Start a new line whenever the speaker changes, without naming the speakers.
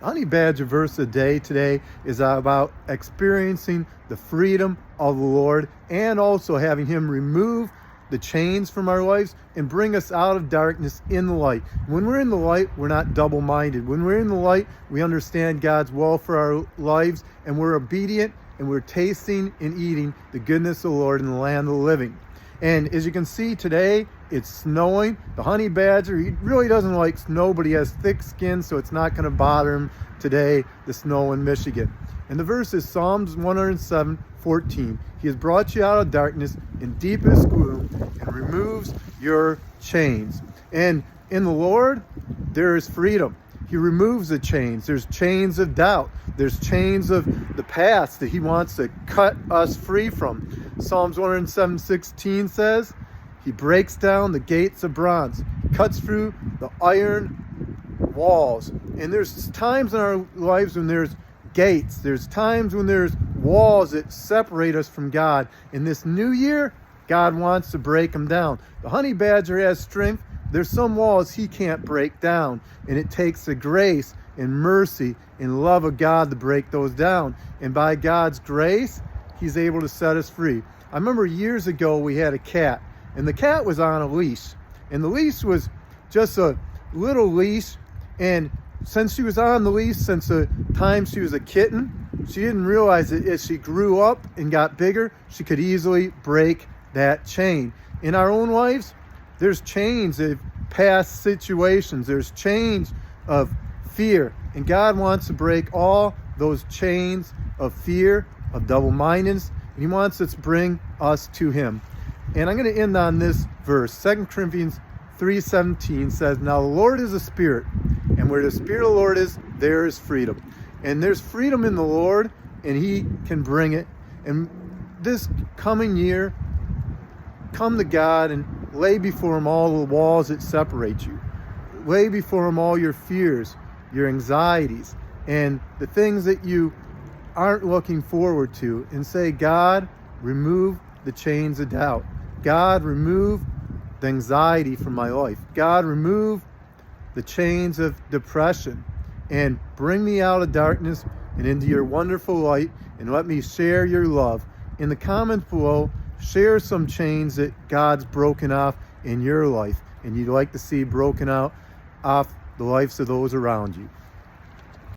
Honey Badger verse of the day today is about experiencing the freedom of the Lord and also having Him remove the chains from our lives and bring us out of darkness in the light. When we're in the light, we're not double-minded. When we're in the light, we understand God's will for our lives and we're obedient and we're tasting and eating the goodness of the Lord in the land of the living. And as you can see today, it's snowing. The honey badger, he really doesn't like snow, but he has thick skin, so it's not going to bother him today, the snow in Michigan. And the verse is Psalms 107:14. He has brought you out of darkness and deepest gloom and removes your chains. And in the Lord, there is freedom. He removes the chains. There's chains of doubt. There's chains of the past that He wants to cut us free from. Psalms 107:16 says, He breaks down the gates of bronze, cuts through the iron walls. And there's times in our lives when there's gates. There's times when there's walls that separate us from God. In this new year, God wants to break them down. The honey badger has strength. There's some walls he can't break down. And it takes the grace and mercy and love of God to break those down. And by God's grace, He's able to set us free. I remember years ago we had a cat. And the cat was on a leash. And the leash was just a little leash. And since she was on the leash, since the time she was a kitten, she didn't realize that as she grew up and got bigger, she could easily break that chain. In our own lives, there's chains of past situations. There's chains of fear. And God wants to break all those chains of fear, of double-mindedness. And He wants us to bring us to Him. And I'm going to end on this verse. 2 Corinthians 3:17 says, Now the Lord is a spirit, and where the Spirit of the Lord is, there is freedom. And there's freedom in the Lord, and He can bring it. And this coming year, come to God and lay before Him all the walls that separate you. Lay before Him all your fears, your anxieties, and the things that you aren't looking forward to, and say, God, remove the chains of doubt. God, remove the anxiety from my life. God, remove the chains of depression and bring me out of darkness and into your wonderful light, and let me share your love. In the comments below, share some chains that God's broken off in your life and you'd like to see broken out off the lives of those around you.